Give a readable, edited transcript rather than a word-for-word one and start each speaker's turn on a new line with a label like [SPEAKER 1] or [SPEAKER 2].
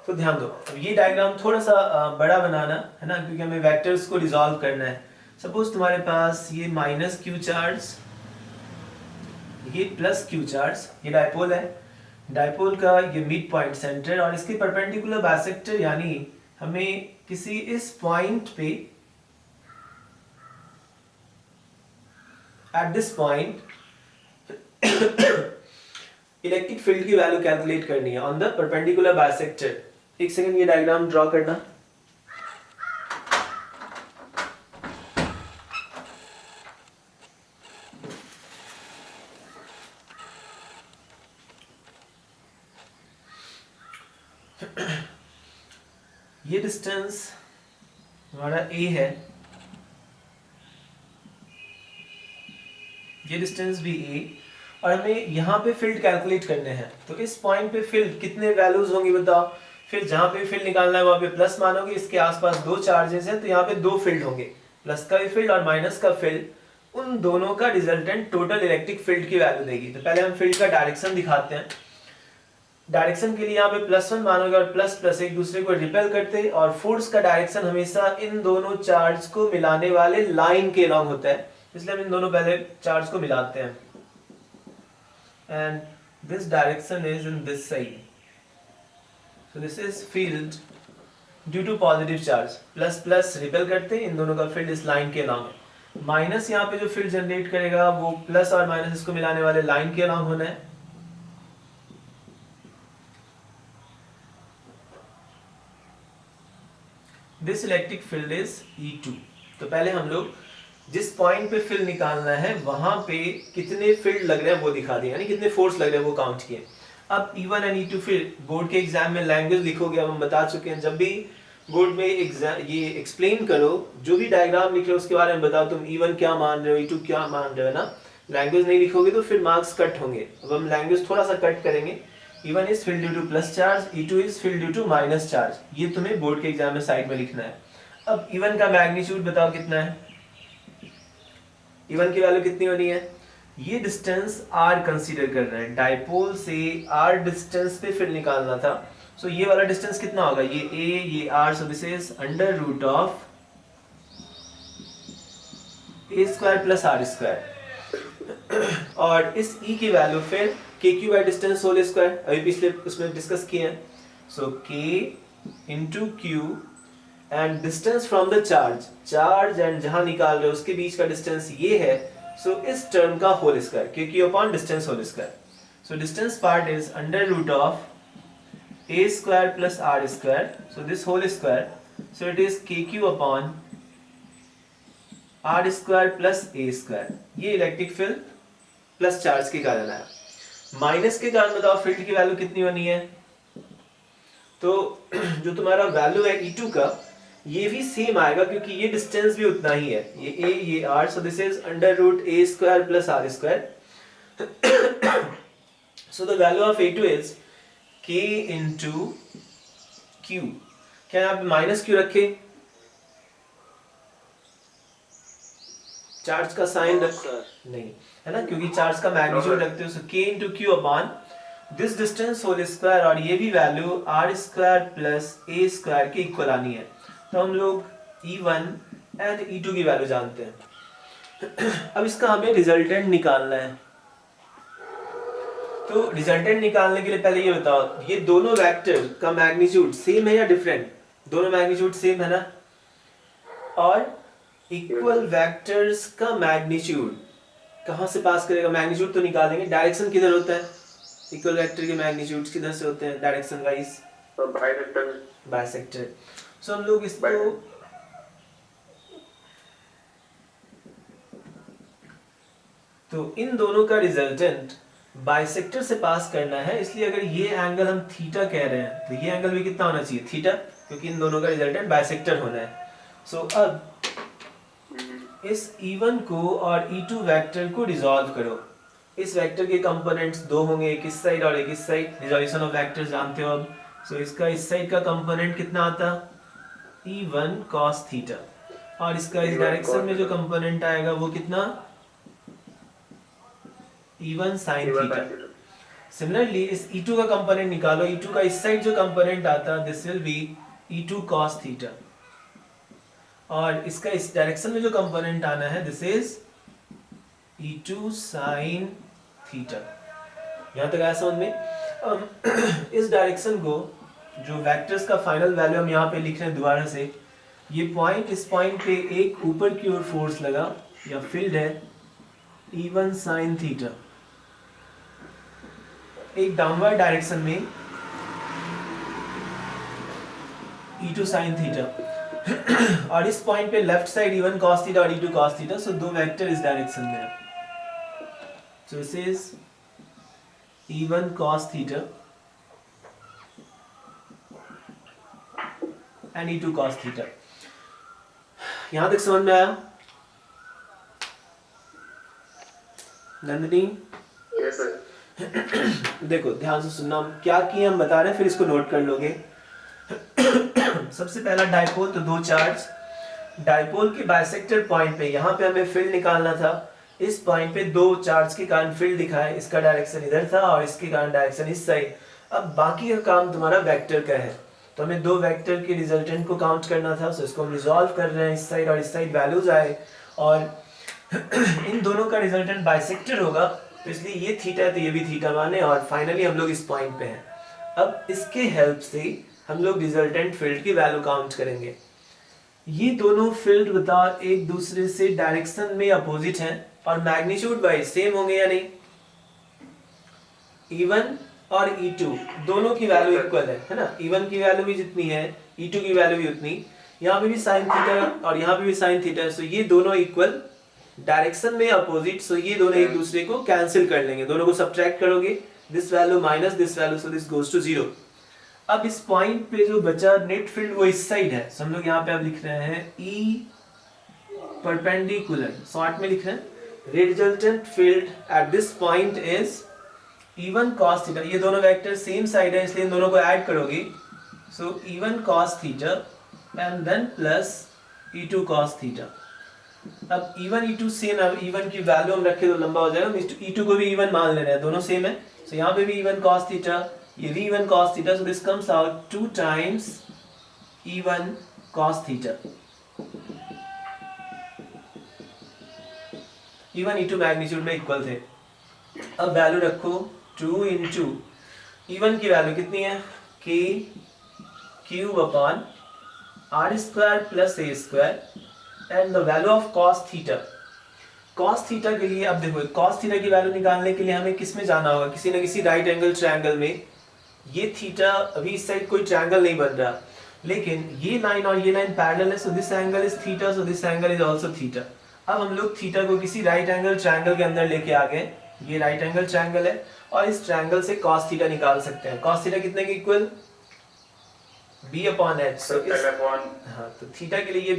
[SPEAKER 1] तो ध्यान दो, अब ये डायग्राम थोड़ा सा बड़ा बनाना है ना, क्योंकि हमें वेक्टर्स को रिजॉल्व करना है। सपोज तुम्हारे पास ये माइनस क्यू चार्ज, ये प्लस क्यू चार्ज, ये डायपोल है, डायपोल का ये मिड पॉइंट सेंटर और इसके परपेंडिकुलर बाइसेक्टर, यानी हमें किसी इस पॉइंट पे, at this point electric field की वैल्यू कैलकुलेट करनी है ऑन द परपेंडिकुलर बाइसेक्टर। एक सेकंड ये डायग्राम ड्रॉ करना। ये डिस्टेंस हमारा a है, ये डिस्टेंस भी a, और हमें यहाँ पे फील्ड कैलकुलेट करने हैं। तो इस पॉइंट पे फील्ड कितने वैल्यूज होंगी बताओ। फिर जहाँ पे फील्ड निकालना है वहाँ पे प्लस मानोगे, इसके आसपास दो चार्जेस हैं तो यहाँ पे दो फील्ड होंगे, प्लस का भी फील्ड और माइनस का फील्ड। उन दोनों का रिजल्टेंट टोटल इलेक्ट्रिक फील्ड की वैल्यू देगी। तो पहले हम फील्ड का डायरेक्शन दिखाते हैं। डायरेक्शन के लिए यहाँ पे +1 मानोगे और प्लस प्लस एक दूसरे को रिपेल करते, और फोर्स का डायरेक्शन हमेशा इन दोनों चार्ज को मिलाने वाले लाइन के अलॉन्ग होता है, इसलिए हम इन दोनों पहले चार्ज को मिलाते हैं। and this direction is in this side, so this is field due to positive charge। Plus plus repel करते हैं, इन दोनों का फील्ड इस लाइन के अलॉन्ग है। माइनस यहाँ पे जो फील्ड जनरेट करेगा वो प्लस और माइनस इसको मिलाने वाले लाइन के अलॉन्ग होना है। This electric field is E2। तो पहले हम लोग जिस पॉइंट पे फील्ड निकालना है वहां पे कितने फील्ड लग रहे हैं वो दिखा दिए, यानी कितने फोर्स लग रहे हैं वो काउंट किए। अब E1 एंड E2 फिर बोर्ड के एग्जाम में लैंग्वेज लिखोगे, अब हम बता चुके हैं जब भी बोर्ड में एग्जाम ये एक्सप्लेन करो, जो भी डायग्राम लिख रहे हो उसके बारे में बताओ, तुम E1 क्या मान रहे हो, E2 क्या मान रहे हो ना। लैंग्वेज नहीं लिखोगे तो फिर मार्क्स कट होंगे। अब हम लैंग्वेज थोड़ा सा कट करेंगे। E1 is field due to plus charge, E2 is field due to minus charge, ये तुम्हें बोर्ड के एग्जाम में साइड में लिखना है। अब E1 का मैग्नीट्यूड बताओ कितना है। E1 की वैल्यू कितनी होनी है, ये डिस्टेंस r कंसीडर कर रहे हैं, डायपोल से r डिस्टेंस पे फील्ड निकालना था। सो ये वाला डिस्टेंस कितना होगा, ये a ये r, so this is under root of a square plus r square. और इस e की वैल्यू फिर kq by distance whole square, अभी पिछले उसमें डिस्कस किए हैं। So k into q and distance from the charge, charge and जहां निकाल रहे हो उसके बीच का डिस्टेंस ये है, सो इस टर्म का होल स्क्वायर, क्योंकि upon distance whole square. So distance part is under root of a square plus r square, so this whole square, so it is kq upon r square plus a square. ये electric field plus charge के कारण आया। Minus के कारण बताओ field की value कितनी होनी है। तो जो तुम्हारा वैल्यू है E2 का, ये भी सेम आएगा क्योंकि ये डिस्टेंस भी उतना ही है, ये a ये r, so this is under root a square plus r square. So the value of A2 is k into q। क्या यहाँ पे माइनस क्यू रखे, चार्ज का साइन रखो नहीं है ना, क्योंकि चार्ज का मैग्नीट्यूड रखते हो। So k into q upon this distance whole square, और ये भी value r square plus a square के इक्वल आनी है। तो हम लोग E1 एंड E2 की वैल्यू जानते हैं। अब इसका हमें रिजल्टेंट निकालना है। तो रिजल्टेंट निकालने के लिए पहले ये बताओ, ये दोनों वेक्टर का मैग्नीट्यूड सेम है या डिफरेंट। दोनों मैग्नीट्यूड सेम है ना, और इक्वल वेक्टर्स का मैग्नीट्यूड कहां से पास करेगा, मैग्नीट्यूड तो निकालेंगे, डायरेक्शन किधर होता है, इक्वल वेक्टर के मैग्नीट्यूड किधर से होते हैं डायरेक्शन वाइज, बाइसेक्टर। सो हम लोग इसको तो इन दोनों का रिजल्टेंट बाइसेक्टर से पास करना है, इसलिए अगर ये एंगल हम थीटा कह रहे हैं तो ये एंगल भी कितना होना चाहिए, थीटा, क्योंकि इन दोनों का रिजल्टेंट बाइसेक्टर होना है। सो अब इस E1 को और E2 वेक्टर को रिजॉल्व करो। इस वेक्टर के कंपोनेंट्स दो होंगे, एक इस साइड और एक इस साइड, रिजोल्यूशन ऑफ वेक्टर्स जानते हो अब। सो इसका इस साइड का कंपोनेंट कितना आता, E1 cos थीटा, और इसका इस डायरेक्शन में जो कंपोनेंट आएगा वो कितना, E1 sin थीटा। सिमिलरली इस E2 का कंपोनेंट निकालो, E2 का इस साइड जो कंपोनेंट आता है this will be E2 cos theta, और इसका इस डायरेक्शन में जो कंपोनेंट आना है this is E2 sin theta. यहाँ तक आया समझ में? इस डायरेक्शन को जो वेक्टर्स का फाइनल वैल्यू हम यहाँ पे लिख रहे हैं दोबारा से, ये पॉइंट, इस पॉइंट पे एक ऊपर की ओर फोर्स लगा या फील्ड है E1 sin थीटा, एक डाउनवर्ड डायरेक्शन में E2 sin थीटा, और इस पॉइंट पे left side E1 cos theta और E2 cos थीटा, सो दो वेक्टर इस डायरेक्शन में है। सो this is E1 cos theta and E2 cos theta. यहां तक समझ में आया नंदिनी?
[SPEAKER 2] Yes sir.
[SPEAKER 1] देखो ध्यान से सुनना, हम क्या किए हम बता रहे हैं, फिर इसको नोट कर लोगे। सबसे पहला डायपोल, तो दो चार्ज, डायपोल के बाइसेक्टर पॉइंट पे यहाँ पे हमें फील्ड निकालना था। इस पॉइंट पे दो चार्ज के कारण फील्ड दिखा है, इसका डायरेक्शन इधर था और इसके कारण डायरेक्शन इस साइड। अब बाकी का काम तुम्हारा वेक्टर का है, तो हमें दो वेक्टर के रिजल्टेंट को काउंट करना था, सो इसको हम रिजॉल्व कर रहे हैं। इस साइड और इस साइड वैल्यूज आए और इन दोनों का रिजल्टेंट बाइसेक्टर होगा, तो इसलिए ये थीटा है तो ये भी थीटा माने, और फाइनली हम लोग इस पॉइंट पे हैं। अब इसके हेल्प से हम लोग रिजल्टेंट फील्ड की वैल्यू काउंट करेंगे। ये दोनों फील्ड बताओ एक दूसरे से डायरेक्शन में अपोजिट हैं और मैग्नीट्यूड वाइज सेम होंगे या नहीं? E1 और E2 दोनों की वैल्यू इक्वल है ना? E1 की वैल्यू भी जितनी है E2 की वैल्यू भी उतनी, यहाँ पे भी साइन थीटा और यहाँ पे भी साइन थीटा, सो ये दोनों इक्वल, डायरेक्शन में अपोजिट, सो ये दोनों एक दूसरे को कैंसिल कर लेंगे, दोनों को सब्ट्रैक्ट करोगे, this value minus this value, so this goes to 0। अब इस पॉइंट पे जो बचा नेट फील्ड वो इस साइड है, सो हम लोग यहाँ पे अब लिख रहे हैं E परपेंडिकुलर, शॉर्ट में लिख रहे हैं, resultant field at this point is E1 cos theta. ये दोनों वेक्टर सेम साइड है इसलिए इन दोनों को ऐड करोगे, so E1 cos theta and then plus E2 cos theta. अब E1 E2 सेम है, E1 की वैल्यू हम रखे तो लंबा हो जाएगा, E2 को भी E1 मान ले रहे हैं, दोनों सेम है, सो यहाँ पे भी E1 cos थीटा, ये भी E1 cos theta, so this comes out 2 times E1 cos theta. E1 E2 magnitude में इक्वल थे। अब वैल्यू रखो 2 इंटू E1 की वैल्यू कितनी है, k cube upon r square plus a square and the value of cos theta. cos theta के लिए अब देखो, cos थीटा की वैल्यू निकालने के लिए हमें किस में जाना होगा, किसी न किसी राइट एंगल ट्रायंगल में। ये थीटा अभी इस साइड कोई ट्रायंगल नहीं बन रहा, लेकिन ये लाइन और ये लाइन पैरेलल है, so this angle is theta, so this angle is also theta. अब हम लोग थीटा को किसी राइट एंगल ट्रायंगल के अंदर लेके आ गए, ये राइट एंगल ट्रायंगल है और इस ट्रायंगल से cos थीटा निकाल सकते हैं। cos थीटा कितने के इक्वल, b अपॉन h, सो हाँ, तो थीटा के लिए ये